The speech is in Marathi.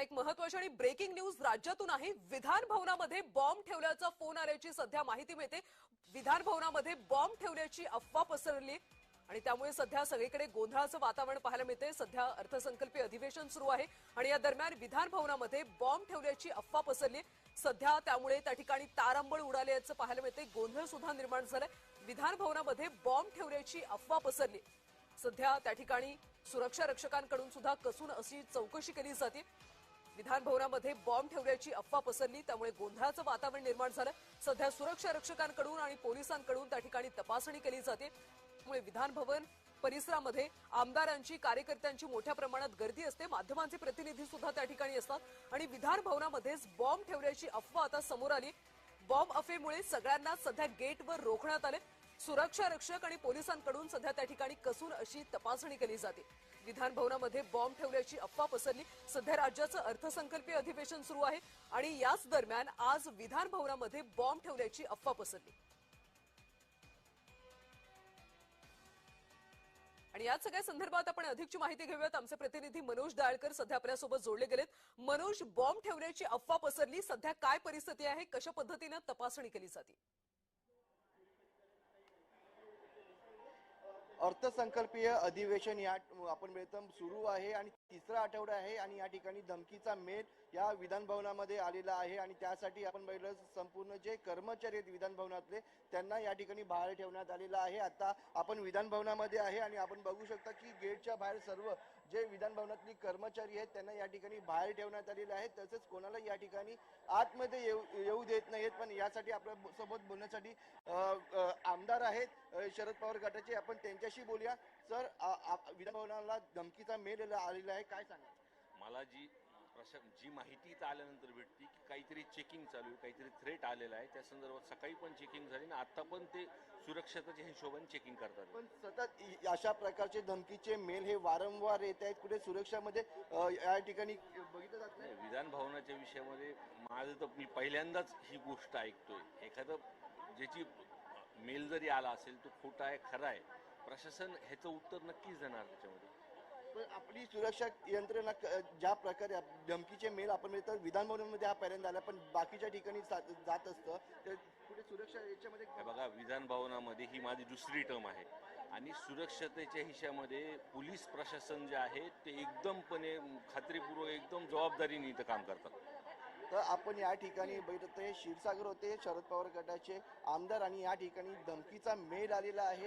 एक महत्त्वाची आणि ब्रेकिंग न्यूज राज्यातून आहे। विधान भवनामध्ये बॉम्ब ठेवल्याचा फोन आल्याची सध्या माहिती मिळते। विधान भवनामध्ये बॉम्ब ठेवल्याची अफवा पसरली आणि त्यामुळे सध्या सगळीकडे गोंधळाचं वातावरण पाहायला मिळते। सध्या अर्थसंकल्पीय अधिवेशन सुरू आहे आणि या दरम्यान विधान भवनामध्ये बॉम्ब ठेवल्याची अफवा पसरली। सध्या त्यामुळे त्या ठिकाणी तारांबळ उडाल्याचं पाहायला मिळते। गोंधळ सुद्धा निर्माण झालाय। विधान भवनामध्ये बॉम्ब ठेवल्याची अफवा पसरली। सध्या त्या ठिकाणी सुरक्षा रक्षकांकडून सुद्धा कसून अशी चौकशी केली जाते। विधान भवनामध्ये बॉम्ब ठेवल्याची अफवा पसरली त्यामुळे गोंधळाचं वातावरण निर्माण झालं। सध्या सुरक्षा रक्षकांकडून आणि पोलिसांकडून त्या ठिकाणी तपासणी केली जाते। त्यामुळे विधान भवन परिसरामध्ये आमदारांची कार्यकर्त्यांची मोठ्या प्रमाणात गर्दी असते। माध्यमांचे प्रतिनिधी सुद्धा त्या ठिकाणी असतात आणि विधान भवनामध्येच बॉम्ब ठेवल्याची अफवा आता समोर आली। बॉम्ब अफवेमुळे सगळ्यांना सध्या गेटवर रोखण्यात आले। सुरक्षा रक्षक आणि पोलिसांकडून सध्या त्या ठिकाणी कसून अशी तपासणी केली जाते। विधान भवनामध्ये बॉम्ब ठेवल्याची अफवा पसरली। सध्या राज्याचं अर्थसंकल्पीय अधिवेशन सुरू आहे आणि याच दरम्यान आज विधान भवनामध्ये बॉम्ब ठेवल्याची अफवा पसरली आणि या सगळ्या संदर्भात आपण अधिकची माहिती घेऊयात। आमचे प्रतिनिधी मनोज दाळकर सध्या आपल्यासोबत जोडले गेलेत। मनोज, बॉम्ब ठेवल्याची अफवा पसरली, सध्या काय परिस्थिती आहे, कशा पद्धतीने तपासणी केली जाते? अर्थसंकल्पीय अधिवेशन या आपण प्रथम सुरू आहे आणि तिसरा आठवडा आहे आणि या ठिकाणी धमकीचा मेल या विधान भवनामध्ये आलेला आहे आणि त्यासाठी आपण पाहिलं संपूर्ण जे कर्मचारी आहेत विधान भवनातले त्यांना या ठिकाणी बाहेर ठेवण्यात आलेला आहे। आता आपण विधान भवनामध्ये आहे आणि आपण बघू शकता की गेटच्या बाहेर सर्व जे विधान भवनातली कर्मचारी आहेत त्यांना या ठिकाणी बाहेर ठेवण्यात आलेले आहे। तसेच कोणाला या ठिकाणी आतमध्ये येऊ देत नाहीत। पण यासाठी आपल्या सोबत बोलण्यासाठी आमदार आहेत शरद पवार गटाचे, आपण त्यांच्याशी बोलूया। सर, विधान भवनाला धमकीचा मेल आलेला आहे, काय सांगा? मला जी माहिती इथं आल्यानंतर भेटती की काहीतरी चेकिंग चालू आहे, काहीतरी थ्रेट आलेला आहे, त्या संदर्भात सकाळी पण चेकिंग झाली आणि आता पण ते सुरक्षेच्या हिशोबाने चेकिंग करतात। पण सतत अशा प्रकारचे धमकीचे मेल हे वारंवार येत आहेत, कुठे सुरक्षामध्ये या ठिकाणी बघितलं जात नाही? विधान भवनाच्या विषयामध्ये माझं तर मी पहिल्यांदाच ही गोष्ट ऐकतोय। एखादं ज्याची मेल जरी आला असेल तो खोटा आहे खरा आहे, प्रशासन ह्याचं उत्तर नक्कीच देणार त्याच्यामध्ये। पण आपली सुरक्षा यंत्रणा ज्या प्रकारे धमकीचे मेल आपण मिळतात विधान भवनामध्ये हा पर्यंत आला, पण बाकीच्या ठिकाणी जात असतं तर कुठे सुरक्षा याच्यामध्ये? बघा, विधान भवनामध्ये ही माझी दुसरी टर्म आहे आणि सुरक्षतेच्या हिशामध्ये पोलीस प्रशासन जे आहे ते एकदमपणे खात्रीपूर्वक एकदम जबाबदारीने इथं काम करतात। तर आपण या ठिकाणी बघितलं क्षीरसागर होते शरद पवार गटाचे आमदार आणि या ठिकाणी धमकीचा मेल आलेला आहे।